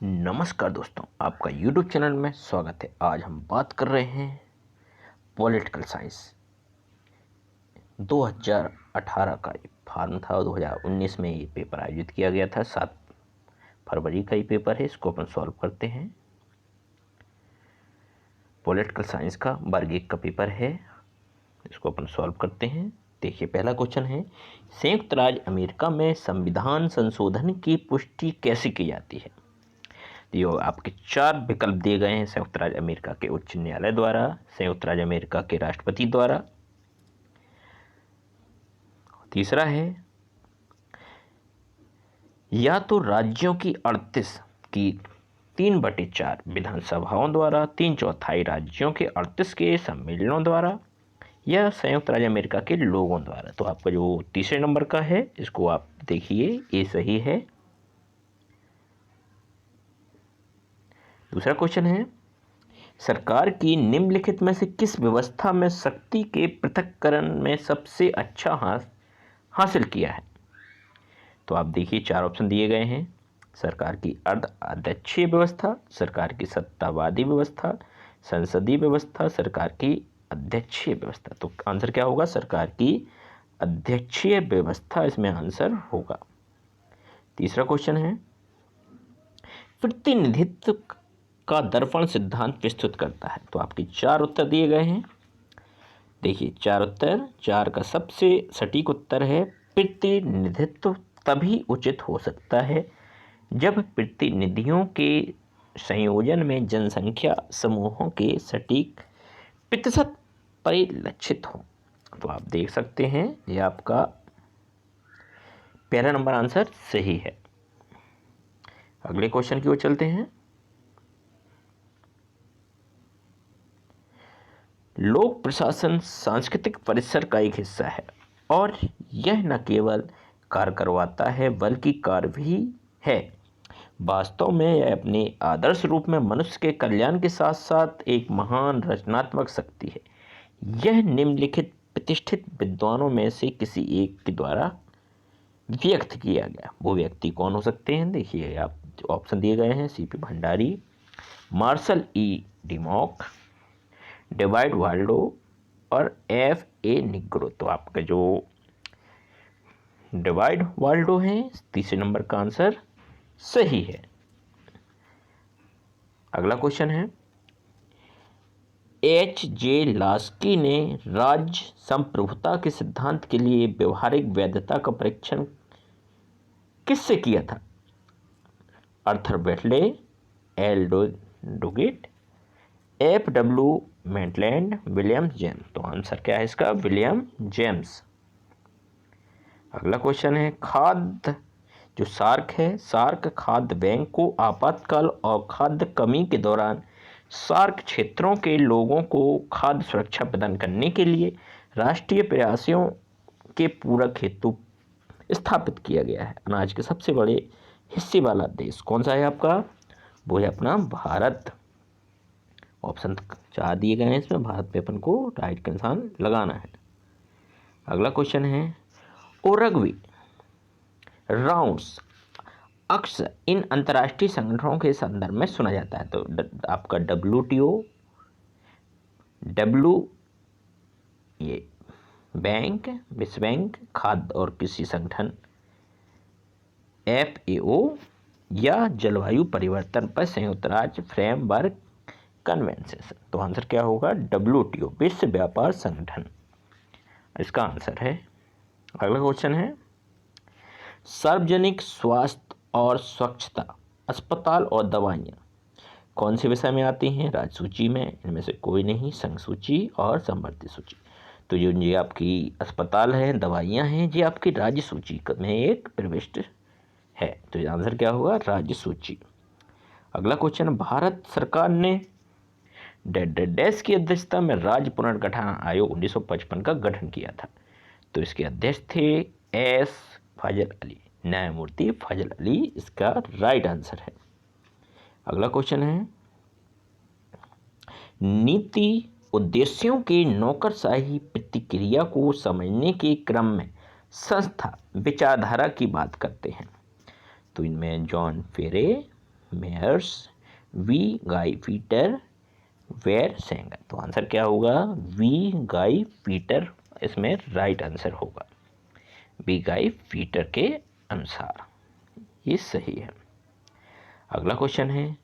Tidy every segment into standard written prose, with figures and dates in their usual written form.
नमस्कार दोस्तों, आपका YouTube चैनल में स्वागत है। आज हम बात कर रहे हैं पॉलिटिकल साइंस। 2018 का ये फॉर्म था और 2019 में ये पेपर आयोजित किया गया था। 7 फरवरी का ये पेपर है। इसको अपन सॉल्व करते हैं। पॉलिटिकल साइंस का वर्ग 1 का पेपर है। इसको अपन सॉल्व करते हैं। देखिए, पहला क्वेश्चन है, संयुक्त राज्य अमेरिका में संविधान संशोधन की पुष्टि कैसे की जाती है? ये आपके 4 विकल्प दिए गए हैं। संयुक्त राज्य अमेरिका के उच्च न्यायालय द्वारा, संयुक्त राज्य अमेरिका के राष्ट्रपति द्वारा। तीसरा है, या तो राज्यों की 38 की 3/4 विधानसभाओं द्वारा, 3/4 राज्यों के 38 के सम्मेलनों द्वारा, या संयुक्त राज्य अमेरिका के लोगों द्वारा। तो आपका जो तीसरे नंबर का है, इसको आप देखिए, ये सही है। दूसरा क्वेश्चन है, सरकार की निम्नलिखित में से किस व्यवस्था में शक्ति के पृथक्करण में सबसे अच्छा हासिल किया है? तो आप देखिए, 4 ऑप्शन दिए गए हैं। सरकार की अर्ध अध्यक्षीय व्यवस्था, सरकार की सत्तावादी व्यवस्था, संसदीय व्यवस्था, सरकार की अध्यक्षीय व्यवस्था। तो आंसर क्या होगा? सरकार की अध्यक्षीय व्यवस्था इसमें आंसर होगा। तीसरा क्वेश्चन है, प्रतिनिधित्व का दर्पण सिद्धांत प्रस्तुत करता है। तो आपके 4 उत्तर दिए गए हैं। देखिए, 4 उत्तर, 4 का सबसे सटीक उत्तर है, प्रतिनिधित्व तभी उचित हो सकता है जब प्रतिनिधियों के संयोजन में जनसंख्या समूहों के सटीक प्रतिशत परिलक्षित हो। तो आप देख सकते हैं, ये आपका पहला नंबर आंसर सही है। अगले क्वेश्चन की ओर चलते हैं। लोक प्रशासन सांस्कृतिक परिसर का एक हिस्सा है और यह न केवल कार्य करवाता है बल्कि कार्य भी है। वास्तव में यह अपने आदर्श रूप में मनुष्य के कल्याण के साथ साथ एक महान रचनात्मक शक्ति है। यह निम्नलिखित प्रतिष्ठित विद्वानों में से किसी एक के द्वारा व्यक्त किया गया। वो व्यक्ति कौन हो सकते हैं? देखिए, आप ऑप्शन दिए गए हैं, सीपी भंडारी, मार्शल ई डिमॉक, डेविड वाल्डो और F.A. निग्रो। तो आपका जो डेविड वाल्डो है, तीसरे नंबर का आंसर सही है। अगला क्वेश्चन है, H.J. लास्की ने राज्य संप्रभुता के सिद्धांत के लिए व्यवहारिक वैधता का परीक्षण किससे किया था? Arthur Bentley, L Duguit, F.W. Maitland, William James. तो आंसर क्या है इसका? William James. अगला क्वेश्चन है, खाद्य जो सार्क है, सार्क खाद्य बैंक को आपातकाल और खाद्य कमी के दौरान सार्क क्षेत्रों के लोगों को खाद्य सुरक्षा प्रदान करने के लिए राष्ट्रीय प्रयासों के पूरक हेतु स्थापित किया गया है। अनाज के सबसे बड़े हिस्से वाला देश कौन सा है आपका? वो है अपना भारत। ऑप्शन 4 दिए गए हैं, इसमें भारत पे अपन को राइट का निशान लगाना है। अगला क्वेश्चन है, उरुग्वे राउंड्स अक्सर इन अंतर्राष्ट्रीय संगठनों के संदर्भ में सुना जाता है। तो आपका WTO, ये बैंक, विश्व बैंक, खाद्य और कृषि संगठन FAO, या जलवायु परिवर्तन पर संयुक्त राज्य फ्रेमवर्क कन्वेंशन। तो आंसर क्या होगा? WTO, विश्व व्यापार संगठन, इसका आंसर है। अगला क्वेश्चन है, सार्वजनिक स्वास्थ्य और स्वच्छता, अस्पताल और दवाइयाँ कौन से विषय में आती हैं राज्य सूची में? इनमें से कोई नहीं, संघ सूची और समवर्ती सूची। तो जो ये आपकी अस्पताल है, दवाइयाँ हैं, ये आपकी राज्य सूची में एक प्रविष्ट है। तो ये आंसर क्या होगा? राज्य सूची। अगला क्वेश्चन, भारत सरकार ने डैश की अध्यक्षता में राज्य पुनर्गठन आयोग 1955 का गठन किया था। तो इसके अध्यक्ष थे S. फजल अली, न्यायमूर्ति फजल अली, इसका राइट आंसर है। अगला क्वेश्चन है, नीति उद्देश्यों के नौकरशाही प्रतिक्रिया को समझने के क्रम में संस्था विचारधारा की बात करते हैं। तो इनमें जॉन फेरे, मेयर्स, वी गाई पीटर वेर सेंगर। तो आंसर क्या होगा? वी गाई पीटर इसमें राइट आंसर होगा। वी गाई पीटर के अनुसार ये सही है। अगला क्वेश्चन है,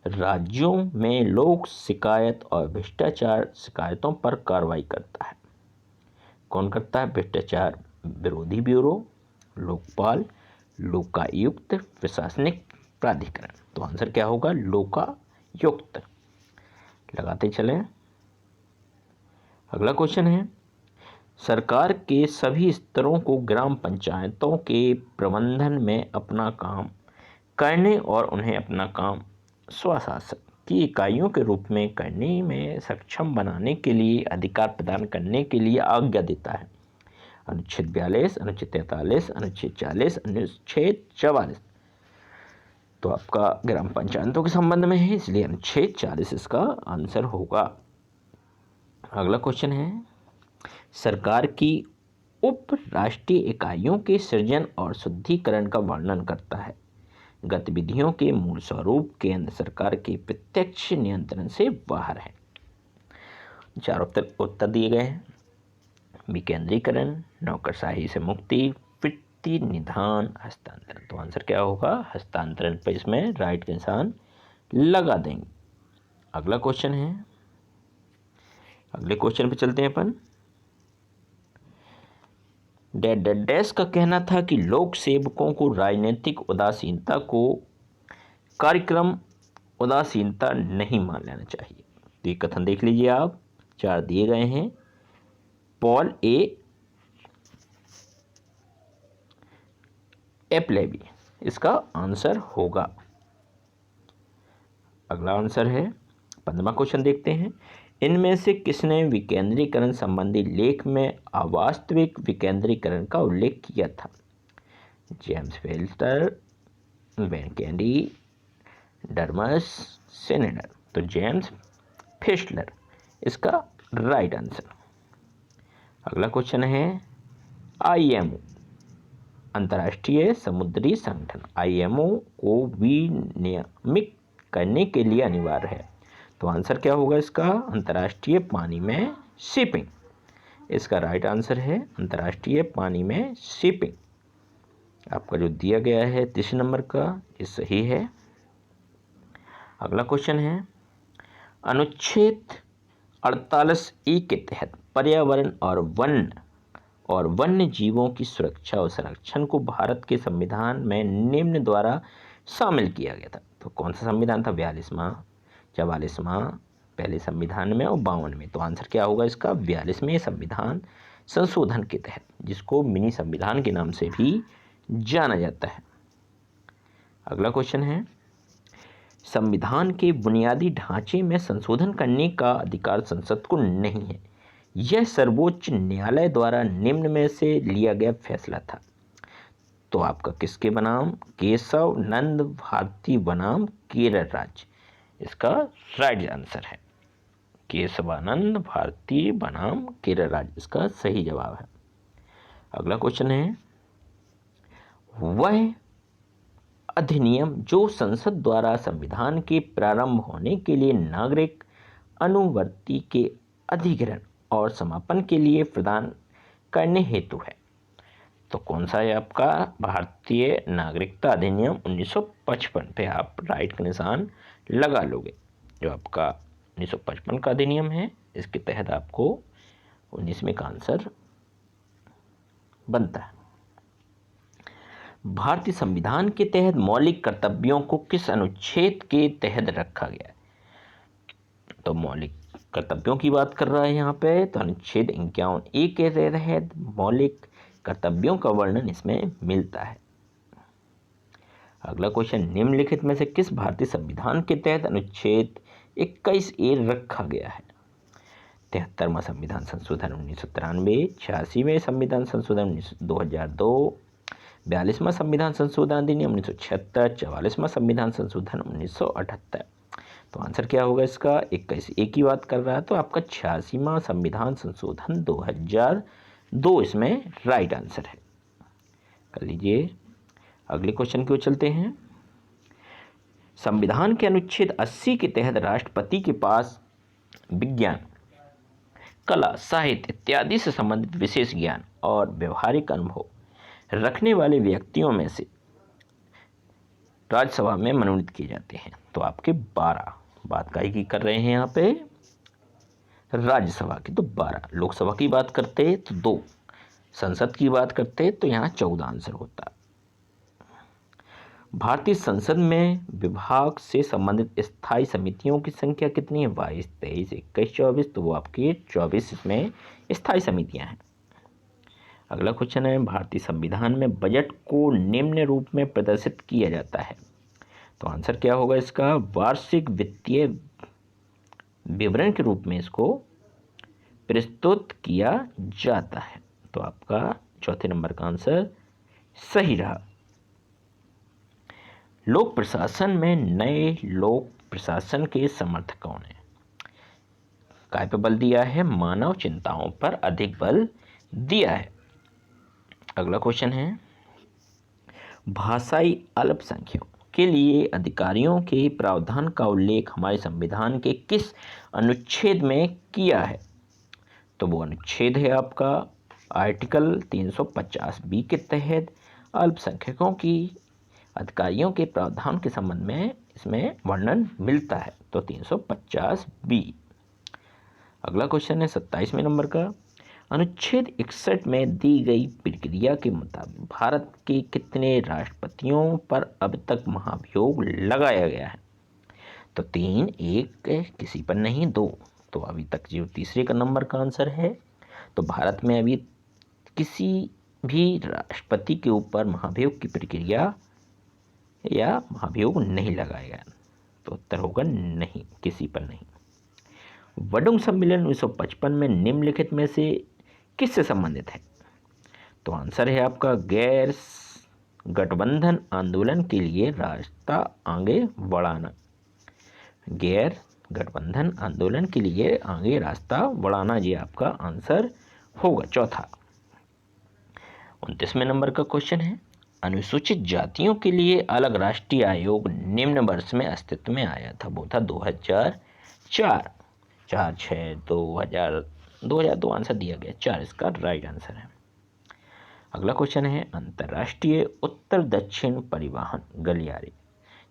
राज्यों में लोक शिकायत और भ्रष्टाचार शिकायतों पर कार्रवाई करता है। कौन करता है? भ्रष्टाचार विरोधी ब्यूरो, लोकपाल, लोकायुक्त, प्रशासनिक प्राधिकरण। तो आंसर क्या होगा? लोकायुक्त। लगाते चलें। अगला क्वेश्चन है, सरकार के सभी स्तरों को ग्राम पंचायतों के प्रबंधन में अपना काम करने और उन्हें अपना काम स्वशासन की इकाइयों के रूप में करने में सक्षम बनाने के लिए अधिकार प्रदान करने के लिए आज्ञा देता है। अनुच्छेद 42, अनुच्छेद 43, अनुच्छेद 40, अनुच्छेद 44। तो आपका ग्राम पंचायतों के संबंध में है, इसलिए अनुच्छेद 40 इसका आंसर होगा। अगला क्वेश्चन है, सरकार की उप राष्ट्रीय इकाइयों के सृजन और शुद्धिकरण का वर्णन करता है। गतिविधियों के मूल स्वरूप केंद्र सरकार के प्रत्यक्ष नियंत्रण से बाहर है। चारों उत्तर दिए गए हैं। विकेंद्रीकरण, नौकरशाही से मुक्ति, वित्तीय निदान, हस्तांतरण। तो आंसर क्या होगा? हस्तांतरण पर इसमें राइट के निशान लगा देंगे। अगला क्वेश्चन है, अगले क्वेश्चन पे चलते हैं अपन। डैश का कहना था कि लोक सेवकों को राजनीतिक उदासीनता को कार्यक्रम उदासीनता नहीं मान लेना चाहिए। तो ये कथन देख लीजिए आप, चार दिए गए हैं। पॉल ए एप्लेबी इसका आंसर होगा। अगला आंसर है, 15वां क्वेश्चन देखते हैं। इनमें से किसने विकेंद्रीकरण संबंधी लेख में अवास्तविक विकेंद्रीकरण का उल्लेख किया था? James Felter, Wayne Candy, Dermus, Senator. तो जेम्स फेस्टलर इसका राइट आंसर। अगला क्वेश्चन है, आईएमओ अंतर्राष्ट्रीय समुद्री संगठन आईएमओ को विनियमित करने के लिए अनिवार्य है। तो आंसर क्या होगा इसका? अंतर्राष्ट्रीय पानी में शिपिंग इसका राइट आंसर है। अंतर्राष्ट्रीय पानी में शिपिंग आपका जो दिया गया है 30 नंबर का, ये सही है। अगला क्वेश्चन है, अनुच्छेद 48E के तहत पर्यावरण और वन्य जीवों की सुरक्षा और संरक्षण को भारत के संविधान में निम्न द्वारा शामिल किया गया था। तो कौन सा संविधान था? 42वां, 44वां, पहले संविधान में और 52 में। तो आंसर क्या होगा इसका? 42वें संविधान संशोधन के तहत, जिसको मिनी संविधान के नाम से भी जाना जाता है। अगला क्वेश्चन है, संविधान के बुनियादी ढांचे में संशोधन करने का अधिकार संसद को नहीं है। यह सर्वोच्च न्यायालय द्वारा निम्न में से लिया गया फैसला था। तो आपका किसके बनाम? केशव नंद भारती बनाम केरल राज्य इसका राइट आंसर है। केशवानंद भारती बनाम केरल राज्य इसका सही जवाब है। अगला क्वेश्चन है, वह अधिनियम जो संसद द्वारा संविधान के प्रारंभ होने के लिए नागरिक अनुवर्ती के अधिग्रहण और समापन के लिए प्रदान करने हेतु है। तो कौन सा है आपका? भारतीय नागरिकता अधिनियम 1955 पे आप राइट का निशान लगा लोगे। जो आपका 1955 का अधिनियम है, इसके तहत आपको 19वें का आंसर बनता है। भारतीय संविधान के तहत मौलिक कर्तव्यों को किस अनुच्छेद के तहत रखा गया है? तो मौलिक कर्तव्यों की बात कर रहा है यहाँ पे, तो अनुच्छेद 51A के तहत मौलिक कर्तव्यों का वर्णन इसमें मिलता है। अगला क्वेश्चन, निम्नलिखित में से किस भारतीय संविधान के तहत अनुच्छेद 21A रखा गया है? 73वां संविधान संशोधन 1993, 86वें संविधान संशोधन 2002, 42वां संविधान संशोधन अधिनियम 1976, 44वां संविधान संशोधन 1978। तो आंसर क्या होगा इसका? 21A की बात कर रहा है, तो आपका 86वां संविधान संशोधन 2002 इसमें राइट आंसर है। कर लीजिए। अगले क्वेश्चन की ओर चलते हैं। संविधान के अनुच्छेद 80 के तहत राष्ट्रपति के पास विज्ञान, कला, साहित्य इत्यादि से संबंधित विशेष ज्ञान और व्यवहारिक अनुभव रखने वाले व्यक्तियों में से राज्यसभा में मनोनीत किए जाते हैं। तो आपके 12 बात काहे की कर रहे हैं यहाँ पे, राज्यसभा की तो 12, लोकसभा की बात करते तो 2, संसद की बात करते तो यहाँ 14 आंसर होता। भारतीय संसद में विभाग से संबंधित स्थायी समितियों की संख्या कितनी है? 22, 23, 21, 24। तो वो आपकी 24 इसमें स्थायी समितियां हैं। अगला क्वेश्चन है, भारतीय संविधान में बजट को निम्न रूप में प्रदर्शित किया जाता है। तो आंसर क्या होगा इसका? वार्षिक वित्तीय विवरण के रूप में इसको प्रस्तुत किया जाता है। तो आपका चौथे नंबर का आंसर सही रहा। लोक प्रशासन में नए लोक प्रशासन के समर्थक कौन है? काय पे बल दिया है? मानव चिंताओं पर अधिक बल दिया है। अगला क्वेश्चन है, भाषाई अल्पसंख्यकों के लिए अधिकारियों के प्रावधान का उल्लेख हमारे संविधान के किस अनुच्छेद में किया है? तो वो अनुच्छेद है आपका आर्टिकल 350 बी के तहत अल्पसंख्यकों की अधिकारियों के प्रावधान के संबंध में इसमें वर्णन मिलता है। तो 350 बी। अगला क्वेश्चन है 27वें नंबर का, अनुच्छेद 61 में दी गई प्रक्रिया के मुताबिक भारत के कितने राष्ट्रपतियों पर अब तक महाभियोग लगाया गया है? तो 3, 1, किसी पर नहीं, 2। तो अभी तक जो तीसरे का नंबर का आंसर है, तो भारत में अभी किसी भी राष्ट्रपति के ऊपर महाभियोग की प्रक्रिया या महाभियोग नहीं लगाया गया। तो उत्तर होगा नहीं, किसी पर नहीं। वडुंग सम्मेलन 1955 में निम्नलिखित में से किससे संबंधित है? तो आंसर है आपका गैर गठबंधन आंदोलन के लिए रास्ता आगे बढ़ाना। गैर गठबंधन आंदोलन के लिए आगे रास्ता बढ़ाना, ये आपका आंसर होगा चौथा। 29वें नंबर का क्वेश्चन है, अनुसूचित जातियों के लिए अलग राष्ट्रीय आयोग निम्न वर्ष में अस्तित्व में आया था। वो था 2004। 4, 6, 2002 आंसर दिया गया, 4 इसका राइट आंसर है। अगला क्वेश्चन है, अंतर्राष्ट्रीय उत्तर दक्षिण परिवहन गलियारे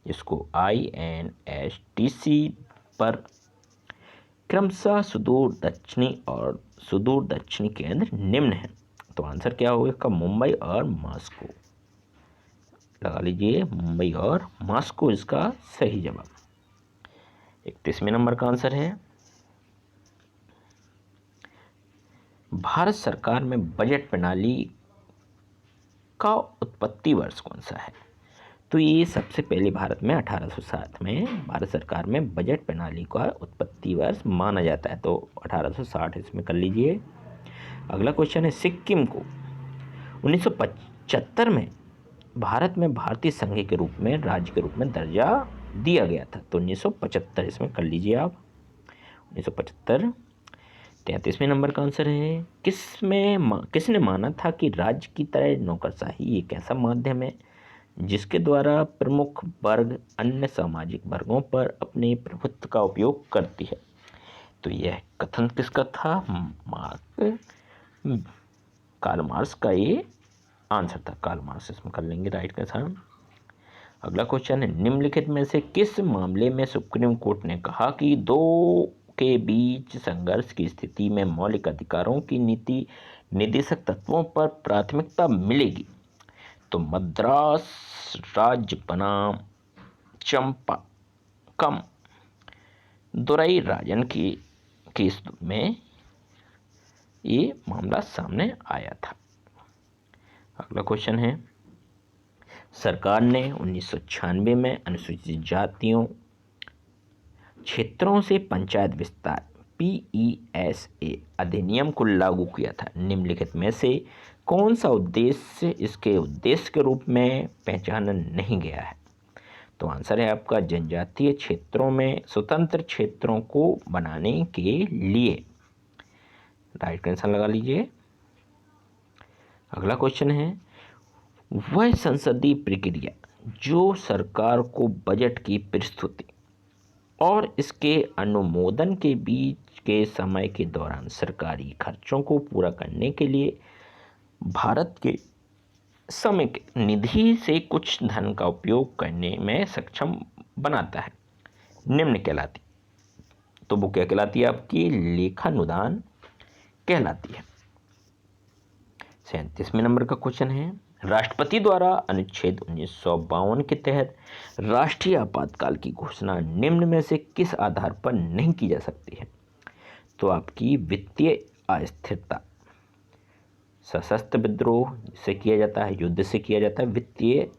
जिसको INSTC पर क्रमशः सुदूर दक्षिणी और सुदूर दक्षिणी केंद्र निम्न है। तो आंसर क्या होगा इसका? मुंबई और मॉस्को। लगा लीजिए, मुंबई और मॉस्को इसका सही जवाब। 31वें नंबर का आंसर है, भारत सरकार में बजट प्रणाली का उत्पत्ति वर्ष कौन सा है? तो ये सबसे पहले भारत में 1860 में भारत सरकार में बजट प्रणाली का उत्पत्ति वर्ष माना जाता है। तो 1860 इसमें कर लीजिए। अगला क्वेश्चन है, सिक्किम को 1975 में भारत में भारतीय संघ के रूप में राज्य के रूप में दर्जा दिया गया था। तो 1975 इसमें कर लीजिए आप, 1975। 33वें नंबर का आंसर है, किसने माना था कि राज्य की तरह नौकरशाही एक ऐसा माध्यम है जिसके द्वारा प्रमुख वर्ग अन्य सामाजिक वर्गों पर अपने प्रभुत्व का उपयोग करती है? तो यह कथन किसका था? कार्ल मार्क्स का ये आंसर था। कार्ल मार्क्स इसमें कर लेंगे राइट का साथ। अगला क्वेश्चन है, निम्नलिखित में से किस मामले में सुप्रीम कोर्ट ने कहा कि दो के बीच संघर्ष की स्थिति में मौलिक अधिकारों की नीति निर्देशक तत्वों पर प्राथमिकता मिलेगी? तो मद्रास राज्य बनाम चंपाकम दुरई राजन की केस में ये मामला सामने आया था। अगला क्वेश्चन है, सरकार ने 1996 में अनुसूचित जातियों क्षेत्रों से पंचायत विस्तार PESA अधिनियम को लागू किया था। निम्नलिखित में से कौन सा उद्देश्य इसके उद्देश्य के रूप में पहचाना नहीं गया है? तो आंसर है आपका जनजातीय क्षेत्रों में स्वतंत्र क्षेत्रों को बनाने के लिए। राइट आंसर लगा लीजिए। अगला क्वेश्चन है, वह संसदीय प्रक्रिया जो सरकार को बजट की प्रस्तुति और इसके अनुमोदन के बीच के समय के दौरान सरकारी खर्चों को पूरा करने के लिए भारत के समय के निधि से कुछ धन का उपयोग करने में सक्षम बनाता है, निम्न कहलाती। तो वो क्या कहलाती है? आपकी लेखानुदान कहलाती है। 37वें नंबर का क्वेश्चन है, राष्ट्रपति द्वारा अनुच्छेद 1952 के तहत राष्ट्रीय आपातकाल की घोषणा निम्न में से किस आधार पर नहीं की जा सकती है? तो आपकी वित्तीय अस्थिरता, सशस्त्र विद्रोह से किया जाता है, युद्ध से किया जाता है। वित्तीय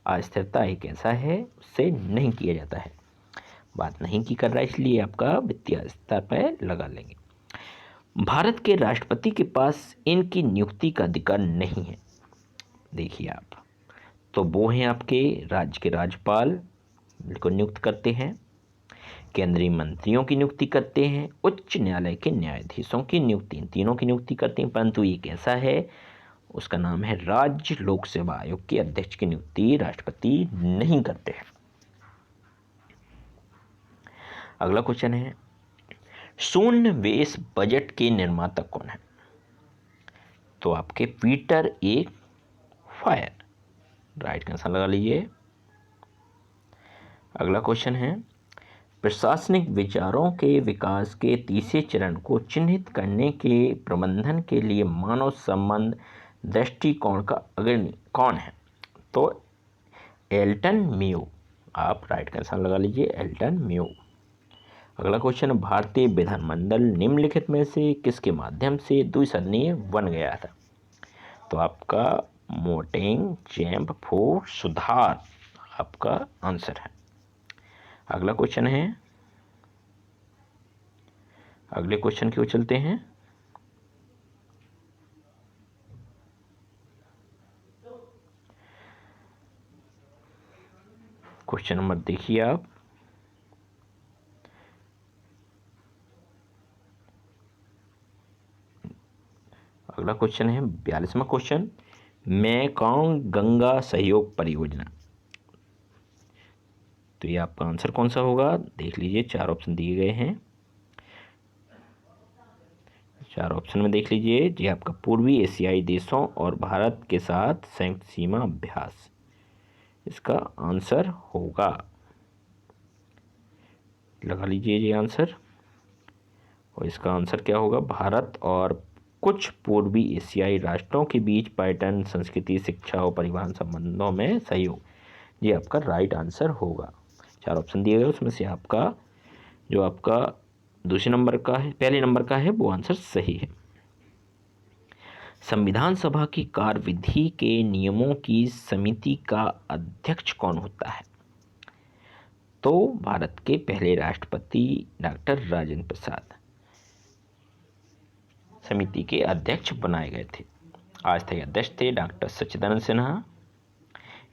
अस्थिरता एक ऐसा है, उससे नहीं किया जाता है। बात नहीं की कर रहा है, इसलिए आपका वित्तीय अस्थिरता पर लगा लेंगे। भारत के राष्ट्रपति के पास इनकी नियुक्ति का अधिकार नहीं है। देखिए आप, तो वो हैं आपके राज्य के राज्यपाल को नियुक्त करते हैं, केंद्रीय मंत्रियों की नियुक्ति करते हैं, उच्च न्यायालय के न्यायाधीशों की नियुक्ति, इन तीनों की नियुक्ति करते हैं। परंतु ये कैसा है? उसका नाम है राज्य लोक सेवा आयोग के अध्यक्ष की नियुक्ति राष्ट्रपति नहीं करते हैं। अगला क्वेश्चन है, शून्य वेश बजट के निर्माता कौन है? तो आपके पीटर ए फायर, राइट आंसर लगा लीजिए। अगला क्वेश्चन है, प्रशासनिक विचारों के विकास के तीसरे चरण को चिन्हित करने के प्रबंधन के लिए मानव संबंध दृष्टिकोण का अग्रणी कौन है? तो एल्टन म्यू, आप राइट आंसर लगा लीजिए, एल्टन म्यू। अगला क्वेश्चन, भारतीय विधानमंडल निम्नलिखित में से किसके माध्यम से द्विसदनीय बन गया था? तो आपका मोटेंग चैम्प-फोर्ड सुधार आपका आंसर है। अगला क्वेश्चन है, अगले क्वेश्चन की ओर चलते हैं। क्वेश्चन नंबर देखिए आप, अगला क्वेश्चन है 42वां क्वेश्चन, मेकॉन्ग गंगा सहयोग परियोजना। तो ये आपका आंसर कौन सा होगा? देख लीजिए, 4 ऑप्शन दिए गए हैं। 4 ऑप्शन में देख लीजिए, ये आपका पूर्वी एशियाई देशों और भारत के साथ संयुक्त सीमा अभ्यास इसका आंसर होगा। लगा लीजिए ये आंसर, और इसका आंसर क्या होगा? भारत और कुछ पूर्वी एशियाई राष्ट्रों के बीच पर्यटन, संस्कृति, शिक्षा और परिवहन संबंधों में सहयोग, ये आपका राइट आंसर होगा। 4 ऑप्शन दिए गए, उसमें से आपका जो आपका दूसरे नंबर का है, पहले नंबर का है, वो आंसर सही है। संविधान सभा की कार्यविधि के नियमों की समिति का अध्यक्ष कौन होता है? तो भारत के पहले राष्ट्रपति डॉक्टर राजेंद्र प्रसाद समिति के अध्यक्ष बनाए गए थे। अस्थायी अध्यक्ष थे डॉक्टर सच्चिदानंद सिन्हा,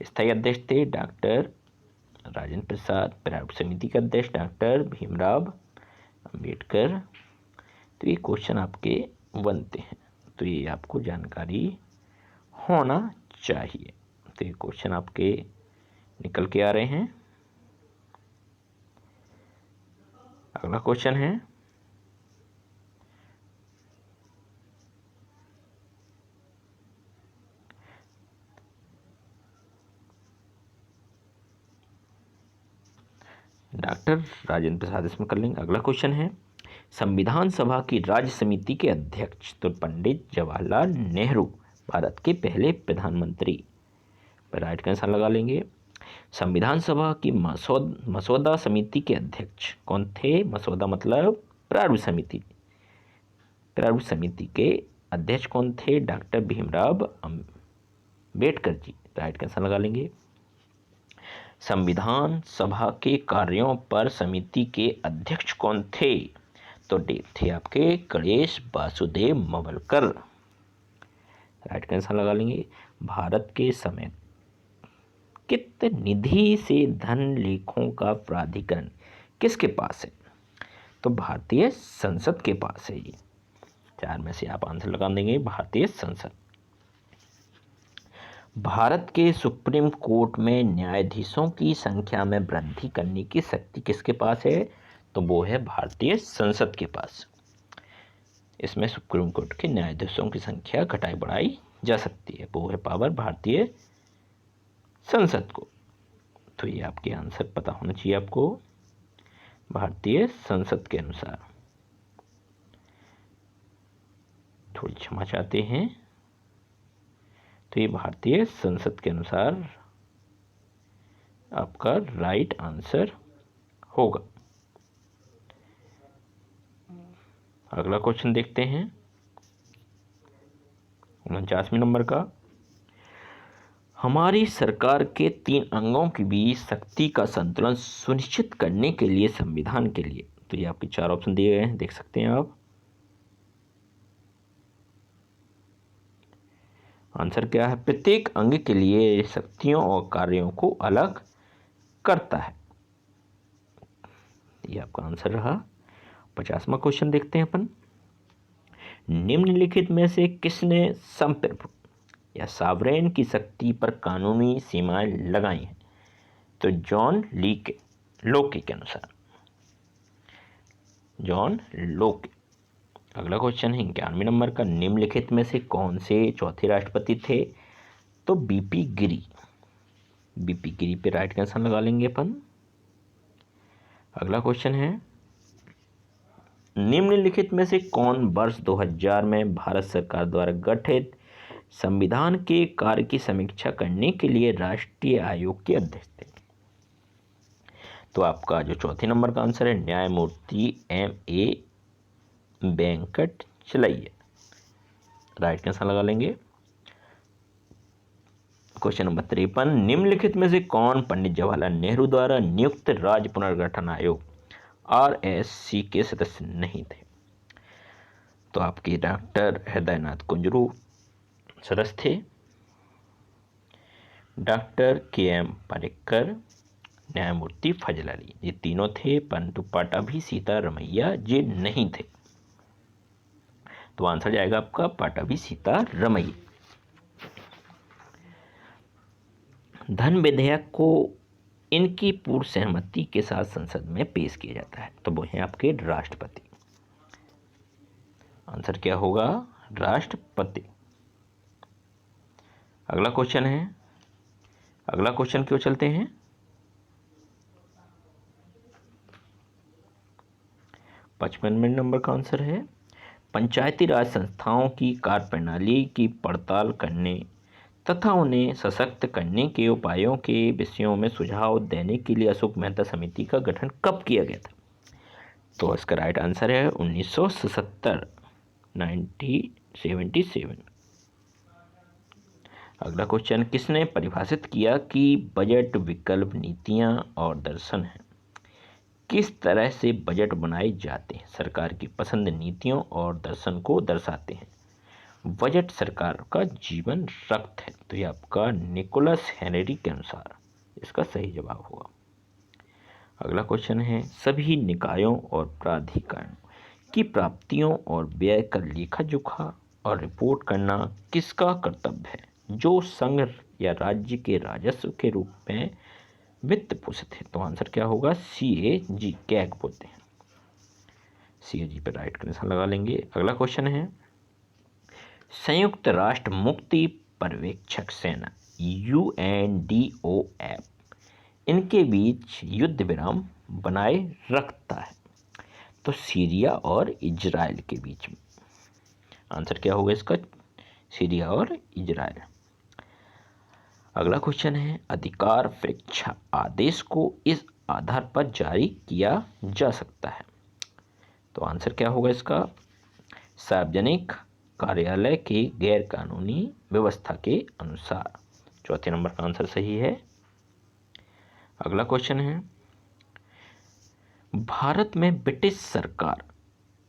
स्थायी अध्यक्ष थे डॉक्टर राजेंद्र प्रसाद, प्रारूप समिति के अध्यक्ष डॉक्टर भीमराव अंबेडकर। तो ये क्वेश्चन आपके बनते हैं, तो ये आपको जानकारी होना चाहिए। तो ये क्वेश्चन आपके निकल के आ रहे हैं। अगला क्वेश्चन है, डॉक्टर राजेंद्र प्रसाद इसमें कर लेंगे। अगला क्वेश्चन है, संविधान सभा की राज्य समिति के अध्यक्ष तो पंडित जवाहरलाल नेहरू भारत के पहले प्रधानमंत्री, पर राइट का आंसर लगा लेंगे। संविधान सभा की मसौदा समिति के अध्यक्ष कौन थे? मसौदा मतलब प्रारूप समिति, प्रारूप समिति के अध्यक्ष कौन थे? डॉक्टर भीमराव अंबेडकर जी, राइट का आंसर लगा लेंगे। संविधान सभा के कार्यों पर समिति के अध्यक्ष कौन थे? तो थे आपके गणेश वासुदेव मवलकर, राइट का आंसर लगा लेंगे। भारत के समय कित निधि से धन लेखों का प्राधिकरण किसके पास है? तो भारतीय संसद के पास है। ये 4 में से आप आंसर लगा देंगे, भारतीय संसद। भारत के सुप्रीम कोर्ट में न्यायाधीशों की संख्या में वृद्धि करने की शक्ति किसके पास है? तो वो है भारतीय संसद के पास। इसमें सुप्रीम कोर्ट के न्यायाधीशों की संख्या घटाई बढ़ाई जा सकती है, वो है पावर भारतीय संसद को। तो ये आपके आंसर पता होना चाहिए आपको, भारतीय संसद के अनुसार। थोड़ी क्षमा चाहते हैं, तो ये भारतीय संसद के अनुसार आपका राइट आंसर होगा। अगला क्वेश्चन देखते हैं 49वें नंबर का। हमारी सरकार के 3 अंगों के बीच शक्ति का संतुलन सुनिश्चित करने के लिए संविधान के लिए, तो ये आपके 4 ऑप्शन दिए गए हैं, देख सकते हैं आप। आंसर क्या है? प्रत्येक अंग के लिए शक्तियों और कार्यों को अलग करता है, ये आपका आंसर रहा। 50वां क्वेश्चन देखते हैं अपन। निम्नलिखित में से किसने संप्रभु या सावरेन की शक्ति पर कानूनी सीमाएं लगाई हैं? तो जॉन लोके के अनुसार, जॉन लोके। अगला क्वेश्चन है 91वें नंबर का। निम्नलिखित में से कौन से चौथे राष्ट्रपति थे? तो बीपी गिरी। बीपी गिरी पे राइट आंसर लगा लेंगे अपन। अगला क्वेश्चन है निम्नलिखित में से कौन वर्ष 2000 में भारत सरकार द्वारा गठित संविधान के कार्य की समीक्षा करने के लिए राष्ट्रीय आयोग के अध्यक्ष थे? तो आपका जो चौथे नंबर का आंसर है न्यायमूर्ति M.A. वेंकट चलैया, राइट आंसर लगा लेंगे। Question number 53। निम्नलिखित में से कौन पंडित जवाहरलाल नेहरू द्वारा नियुक्त राज्य पुनर्गठन आयोग RSC के सदस्य नहीं थे? तो आपके डॉक्टर हृदयनाथ कुंजरू सदस्य थे, डॉक्टर KM पारिकर, न्यायमूर्ति फजल अली, ये तीनों थे, परंतु पट्टाभी सीतारमैया जी नहीं थे। तो आंसर जाएगा आपका पट्टाभी सीतारमैया। धन विधेयक को इनकी पूर्व सहमति के साथ संसद में पेश किया जाता है, तो वो हैं आपके राष्ट्रपति। आंसर क्या होगा? राष्ट्रपति। अगला क्वेश्चन है, अगला क्वेश्चन क्यों चलते हैं 55वें नंबर का आंसर है पंचायती राज संस्थाओं की कार्यप्रणाली की पड़ताल करने तथा उन्हें सशक्त करने के उपायों के विषयों में सुझाव देने के लिए अशोक मेहता समिति का गठन कब किया गया था? तो इसका राइट आंसर है 1977, 1977। अगला क्वेश्चन, किसने परिभाषित किया कि बजट विकल्प नीतियां और दर्शन हैं? किस तरह से बजट बनाए जाते हैं सरकार की पसंद नीतियों और दर्शन को दर्शाते हैं? बजट सरकार का जीवन रक्त है, तो ये आपका निकोलस हेनरी के अनुसार इसका सही जवाब होगा। अगला क्वेश्चन है, सभी निकायों और प्राधिकरणों की प्राप्तियों और व्यय का लेखा जोखा और रिपोर्ट करना किसका कर्तव्य है जो संघ या राज्य के राजस्व के रूप में वित्त पोषित है? तो आंसर क्या होगा? CAG, कैग बोलते हैं, CAG पर राइट आंसर लगा लेंगे। अगला क्वेश्चन है, संयुक्त राष्ट्र मुक्ति पर्यवेक्षक सेना UNDOF इनके बीच युद्ध विराम बनाए रखता है, तो सीरिया और इजराइल के बीच में। आंसर क्या होगा इसका? सीरिया और इजराइल। अगला क्वेश्चन है, अधिकार परीक्षा आदेश को इस आधार पर जारी किया जा सकता है, तो आंसर क्या होगा इसका? सार्वजनिक कार्यालय के गैर कानूनी व्यवस्था के अनुसार। चौथे नंबर का आंसर सही है। अगला क्वेश्चन है, भारत में ब्रिटिश सरकार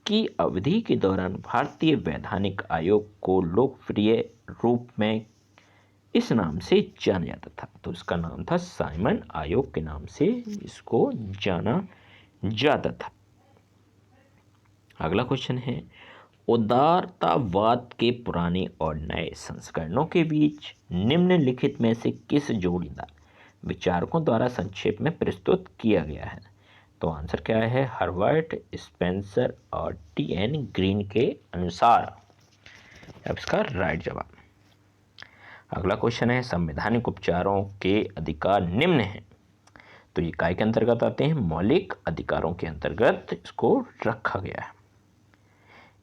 की अवधि के दौरान भारतीय वैधानिक आयोग को लोकप्रिय रूप में इस नाम से जाना जाता था, तो इसका नाम था साइमन आयोग के नाम से इसको जाना जाता था। अगला क्वेश्चन है, उदारतावाद के पुराने और नए संस्करणों के बीच निम्नलिखित में से किस जोड़ीदार विचारकों द्वारा संक्षेप में प्रस्तुत किया गया है? तो आंसर क्या है? हर्बर्ट स्पेंसर और टी.एन. ग्रीन के अनुसार। अब इसका राइट जवाब। अगला क्वेश्चन है, संवैधानिक उपचारों के अधिकार निम्न हैं, तो ये काय के अंतर्गत आते हैं? मौलिक अधिकारों के अंतर्गत इसको रखा गया है।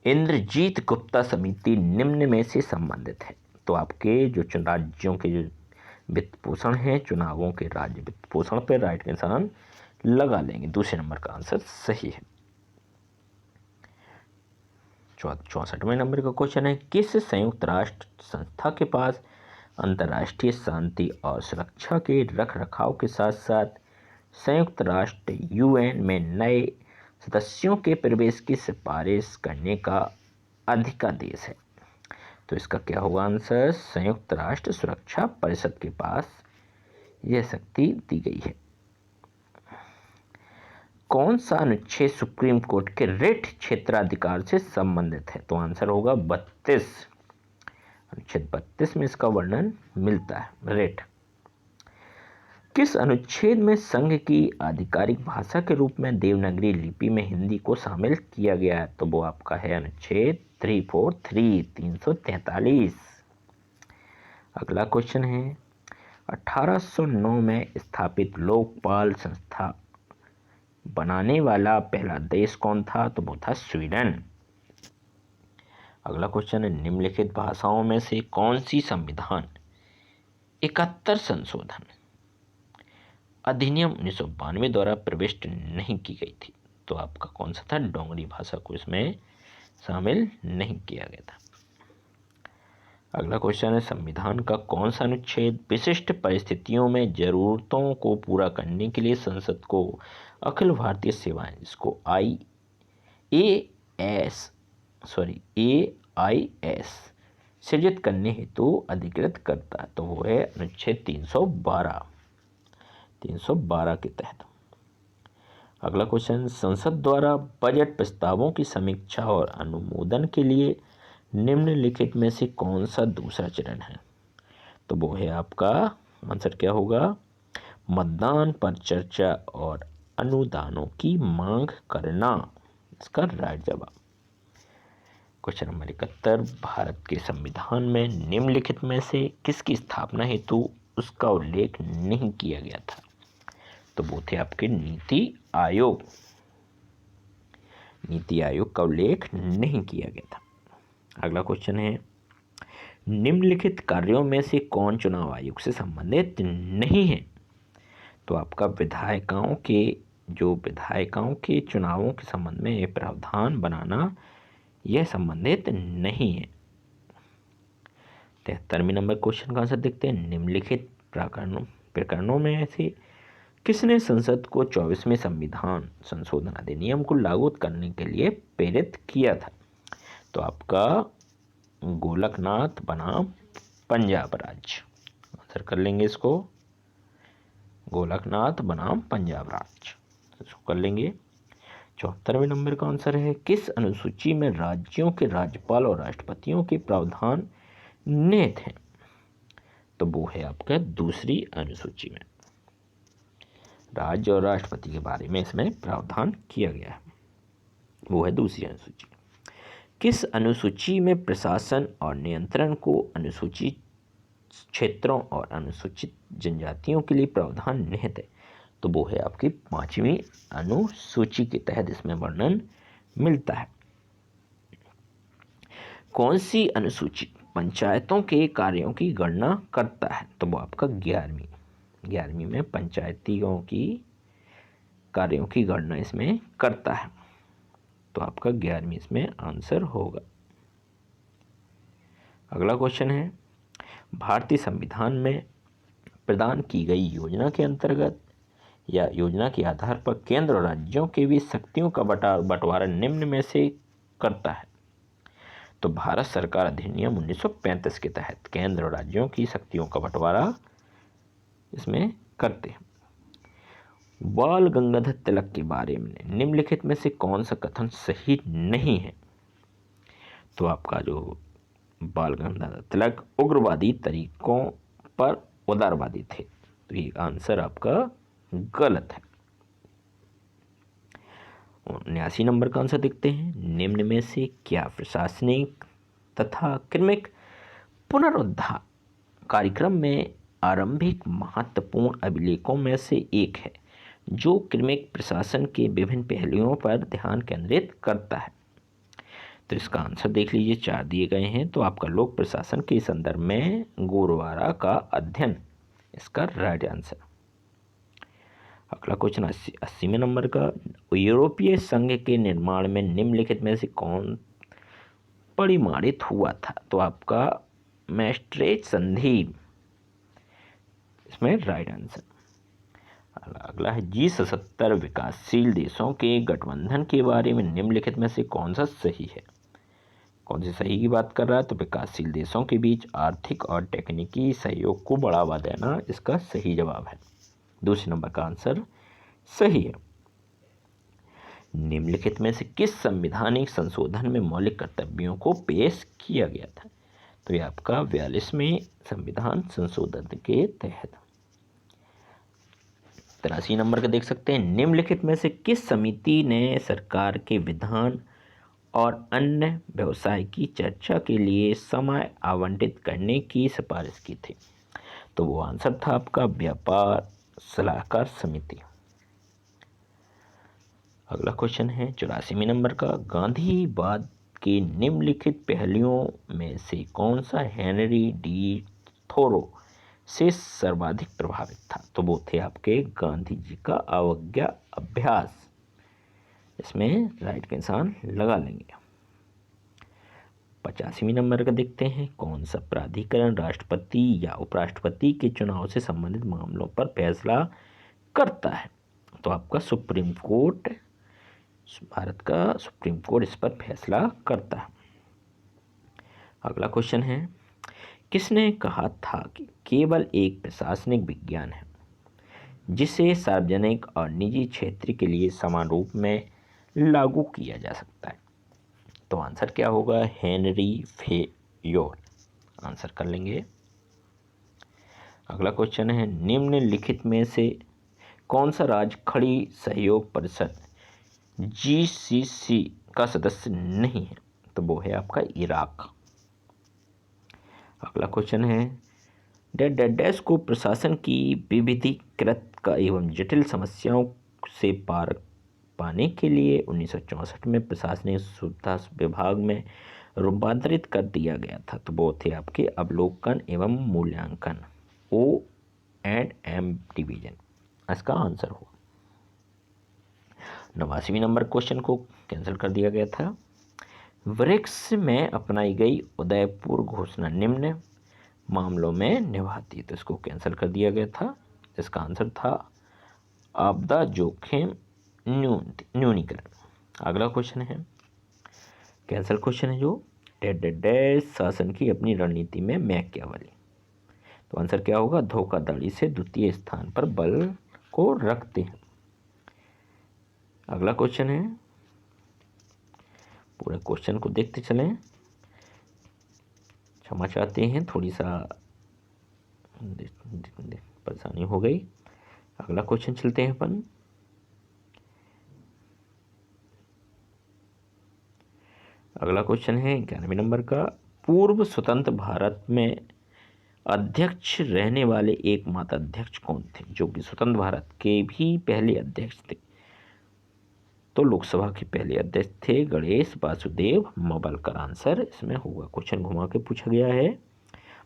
इंद्रजीत गुप्ता समिति निम्न में से संबंधित है, तो आपके जो राज्यों के जो वित्त पोषण है, चुनावों के राज्य वित्त पोषण पर राइट के निशान लगा लेंगे। दूसरे नंबर का आंसर सही है। 64वें नंबर का क्वेश्चन है, किस संयुक्त राष्ट्र संस्था के पास अंतर्राष्ट्रीय शांति और सुरक्षा के रख रखाव के साथ साथ संयुक्त राष्ट्र यूएन में नए सदस्यों के प्रवेश की सिफारिश करने का अधिकादेश है? तो इसका क्या होगा आंसर? संयुक्त राष्ट्र सुरक्षा परिषद के पास यह शक्ति दी गई है। कौन सा अनुच्छेद सुप्रीम कोर्ट के रिट क्षेत्राधिकार से संबंधित है? तो आंसर होगा 32। अनुच्छेद 32 में इसका वर्णन मिलता है, रिट। किस अनुच्छेद में संघ की आधिकारिक भाषा के रूप में देवनागरी लिपि में हिंदी को शामिल किया गया है? तो वो आपका है अनुच्छेद 343। अगला क्वेश्चन है, 1809 में स्थापित लोकपाल संस्था बनाने वाला पहला देश कौन था? तो वो था स्वीडन। अगला क्वेश्चन है, निम्नलिखित भाषाओं में से कौन सी संविधान 71 संशोधन अधिनियम 1992 द्वारा प्रविष्ट नहीं की गई थी? तो आपका कौन सा था? डोंगरी भाषा को इसमें शामिल नहीं किया गया था। अगला क्वेश्चन है, संविधान का कौन सा अनुच्छेद विशिष्ट परिस्थितियों में जरूरतों को पूरा करने के लिए संसद को अखिल भारतीय सेवाएं, जिसको AIS सृजित करने हेतु अधिकृत करता है? तो वो है अनुच्छेद 312 के तहत। अगला क्वेश्चन, संसद द्वारा बजट प्रस्तावों की समीक्षा और अनुमोदन के लिए निम्नलिखित में से कौन सा दूसरा चरण है? तो वो है आपका आंसर क्या होगा? मतदान पर चर्चा और अनुदानों की मांग करना, इसका राइट जवाब। क्वेश्चन नंबर 71, भारत के संविधान में निम्नलिखित में से किसकी स्थापना हेतु उसका उल्लेख नहीं किया गया था? तो वो थे आपके नीति आयोग। नीति आयोग का उल्लेख नहीं किया गया था। अगला क्वेश्चन है, निम्नलिखित कार्यों में से कौन चुनाव आयोग से संबंधित नहीं है? तो आपका विधायिकाओं के चुनावों के संबंध में यह प्रावधान बनाना यह संबंधित नहीं है। 73वें नंबर क्वेश्चन का आंसर देखते हैं, निम्नलिखित प्रकरणों में से किसने संसद को 24वें संविधान संशोधन अधिनियम को लागू करने के लिए प्रेरित किया था? तो आपका गोलकनाथ बनाम पंजाब राज्य। आंसर कर लेंगे इसको, गोलकनाथ बनाम पंजाब राज्य, इसको कर लेंगे। 74वें नंबर का आंसर है, किस अनुसूची में राज्यों के राज्यपाल और राष्ट्रपतियों के प्रावधान निहित हैं? तो वो है आपका दूसरी अनुसूची में। राज्य और राष्ट्रपति के बारे में इसमें प्रावधान किया गया है, वो है दूसरी अनुसूची। किस अनुसूची में प्रशासन और नियंत्रण को अनुसूचित क्षेत्रों और अनुसूचित जनजातियों के लिए प्रावधान निहित है? तो वो है आपकी 5वीं अनुसूची के तहत इसमें वर्णन मिलता है। कौन सी अनुसूची पंचायतों के कार्यों की गणना करता है? तो वो आपका 11वीं में पंचायतियों की कार्यों की गणना इसमें करता है, तो आपका 11वीं इसमें आंसर होगा। अगला क्वेश्चन है, भारतीय संविधान में प्रदान की गई योजना के अंतर्गत या योजना के आधार पर केंद्र और राज्यों के बीच शक्तियों का बंटवारा निम्न में से करता है? तो भारत सरकार अधिनियम 1935 के तहत केंद्र और राज्यों की शक्तियों का बंटवारा इसमें करते हैं। बाल गंगाधर तिलक के बारे में निम्नलिखित में से कौन सा कथन सही नहीं है? तो आपका जो बाल गंगाधर तिलक उग्रवादी तरीकों पर उदारवादी थे, तो ये आंसर आपका गलत है। 79 नंबर का आंसर देखते हैं, निम्न में से क्या प्रशासनिक तथा क्रमिक पुनरुद्धार कार्यक्रम में आरंभिक महत्वपूर्ण अभिलेखों में से एक है जो क्रमिक प्रशासन के विभिन्न पहलुओं पर ध्यान केंद्रित करता है? तो इसका आंसर देख लीजिए, 4 दिए गए हैं। तो आपका लोक प्रशासन के संदर्भ में गोरवारा का अध्ययन इसका राइट आंसर। अगला क्वेश्चन 80वें नंबर का, यूरोपीय संघ के निर्माण में निम्नलिखित में से कौन परिमाणित हुआ था? तो आपका मैस्ट्रेट संधि इसमें राइट आंसर। अगला है G77 विकासशील देशों के गठबंधन के बारे में निम्नलिखित में से कौन सा सही है? कौन सी सही की बात कर रहा है? तो विकासशील देशों के बीच आर्थिक और तकनीकी सहयोग को बढ़ावा देना इसका सही जवाब है। दूसरे नंबर का आंसर सही है। निम्नलिखित में से किस संवैधानिक संशोधन में मौलिक कर्तव्यों को पेश किया गया था? तो ये आपका 42वें संविधान संशोधन के तहत। 83 नंबर का देख सकते हैं, निम्नलिखित में से किस समिति ने सरकार के विधान और अन्य व्यवसाय की चर्चा के लिए समय आवंटित करने की सिफारिश की थी? तो वो आंसर था आपका व्यापार सलाहकार समिति। अगला क्वेश्चन है 84वें नंबर का, गांधीवाद के निम्नलिखित पहलुओं में से कौन सा हेनरी डी थोरो से सर्वाधिक प्रभावित था? तो वो थे आपके गांधी जी का अवज्ञा अभ्यास। इसमें राइट का निशान लगा लेंगे। 85वें नंबर का देखते हैं, कौन सा प्राधिकरण राष्ट्रपति या उपराष्ट्रपति के चुनाव से संबंधित मामलों पर फैसला करता है? तो आपका सुप्रीम कोर्ट, भारत का सुप्रीम कोर्ट इस पर फैसला करता है। अगला क्वेश्चन है, किसने कहा था कि केवल एक प्रशासनिक विज्ञान है जिसे सार्वजनिक और निजी क्षेत्र के लिए समान रूप में लागू किया जा सकता है? तो आंसर क्या होगा? हेनरी फेयोर आंसर कर लेंगे। अगला क्वेश्चन है, निम्नलिखित में से कौन सा राज्य खड़ी सहयोग परिषद GCC का सदस्य नहीं है? तो वो है आपका इराक। अगला क्वेश्चन है, डैश को प्रशासन की विविधीकृत का एवं जटिल समस्याओं से पार पाने के लिए 1964 में प्रशासनिक सुविधा विभाग में रूपांतरित कर दिया गया था। तो वो थे आपके अवलोकन एवं मूल्यांकन O&M डिवीजन, इसका आंसर हो। 89वें नंबर क्वेश्चन को कैंसिल कर दिया गया था। ब्रिक्स में अपनाई गई उदयपुर घोषणा निम्न मामलों में निभाती, तो इसको कैंसिल कर दिया गया था। इसका आंसर था आपदा जोखिम न्यूनीकरण। अगला क्वेश्चन है कैंसिल क्वेश्चन है जो डैश शासन की अपनी रणनीति में मैकियावेली। तो आंसर क्या होगा? धोखाधड़ी से द्वितीय स्थान पर बल को रखते हैं। अगला क्वेश्चन है, पूरे क्वेश्चन को देखते चलें, क्षमा चाहते हैं, थोड़ी सा परेशानी हो गई। अगला क्वेश्चन चलते हैं अपन। अगला क्वेश्चन है 11वें नंबर का, पूर्व स्वतंत्र भारत में अध्यक्ष रहने वाले एकमात्र अध्यक्ष कौन थे जो कि स्वतंत्र भारत के भी पहले अध्यक्ष थे? तो लोकसभा के पहले अध्यक्ष थे गणेश वासुदेव मावलकर। आंसर इसमें होगा, क्वेश्चन घुमा के पूछा गया है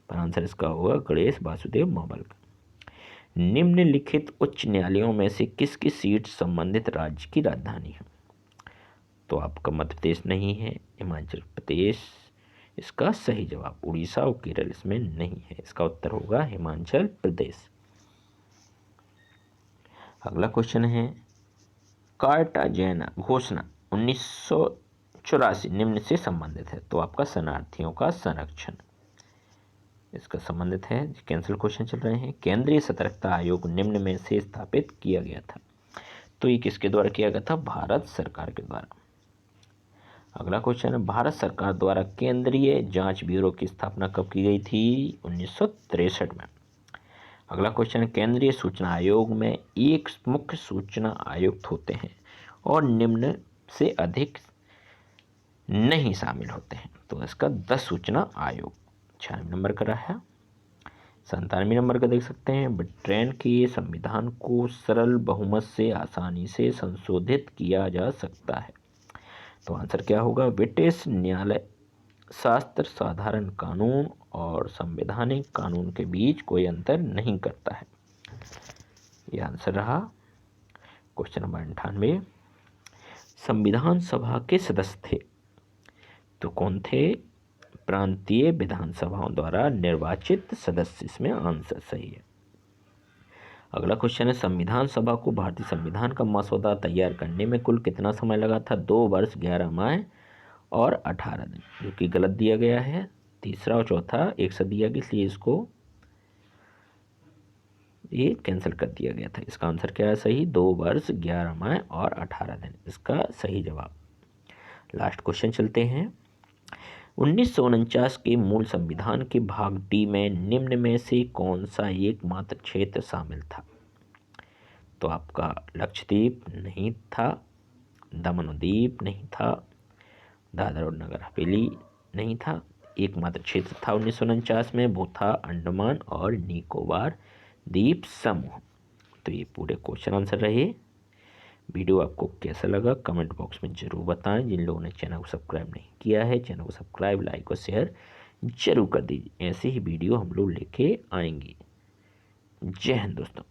पर आंसर इसका होगा गणेश वासुदेव मावलकर। निम्नलिखित उच्च न्यायालयों में से किसकी सीट संबंधित राज्य की राजधानी है? तो आपका मध्य प्रदेश नहीं है, हिमाचल प्रदेश इसका सही जवाब। उड़ीसा और केरल इसमें नहीं है, इसका उत्तर होगा हिमाचल प्रदेश। अगला क्वेश्चन है, कार्टाजेना घोषणा 1984 निम्न से संबंधित है? तो आपका शरणार्थियों का संरक्षण इसका संबंधित है। कैंसिल क्वेश्चन चल रहे हैं। केंद्रीय सतर्कता आयोग निम्न में से स्थापित किया गया था? तो ये किसके द्वारा किया गया था? भारत सरकार के द्वारा। अगला क्वेश्चन है, भारत सरकार द्वारा केंद्रीय जांच ब्यूरो की स्थापना कब की गई थी? 1963 में। अगला क्वेश्चन है, केंद्रीय सूचना आयोग में एक मुख्य सूचना आयुक्त होते हैं और निम्न से अधिक नहीं शामिल होते हैं, तो इसका 10 सूचना आयोग। 96 नंबर का रहा है। 97 नंबर का देख सकते हैं, ब्रिटेन के संविधान को सरल बहुमत से आसानी से संशोधित किया जा सकता है, तो आंसर क्या होगा? ब्रिटिश न्यायालय शास्त्र साधारण कानून और संवैधानिक कानून के बीच कोई अंतर नहीं करता है। यह आंसर रहा। क्वेश्चन नंबर 98, संविधान सभा के सदस्य थे, तो कौन थे? प्रांतीय विधानसभाओं द्वारा निर्वाचित सदस्य, इसमें आंसर सही है। अगला क्वेश्चन है, संविधान सभा को भारतीय संविधान का मसौदा तैयार करने में कुल कितना समय लगा था? 2 वर्ष 11 माह और 18 दिन, जो कि गलत दिया गया है। तीसरा और चौथा एक साथ दिया गया, इसलिए इसको ये कैंसिल कर दिया गया था। इसका आंसर क्या है सही? 2 वर्ष 11 माह और 18 दिन, इसका सही जवाब। लास्ट क्वेश्चन चलते हैं, 1949 के मूल संविधान के भाग डी में निम्न में से कौन सा एकमात्र क्षेत्र शामिल था? तो आपका लक्षद्वीप नहीं था, दमन और दीव नहीं था, दादरा और नगर हवेली नहीं था। एकमात्र क्षेत्र था 1949 में, वो था अंडमान और निकोबार द्वीप समूह। तो ये पूरे क्वेश्चन आंसर रहे। वीडियो आपको कैसा लगा कमेंट बॉक्स में ज़रूर बताएं। जिन लोगों ने चैनल को सब्सक्राइब नहीं किया है, चैनल को सब्सक्राइब, लाइक और शेयर जरूर कर दीजिए। ऐसे ही वीडियो हम लोग लेके आएंगे। जय हिंद दोस्तों।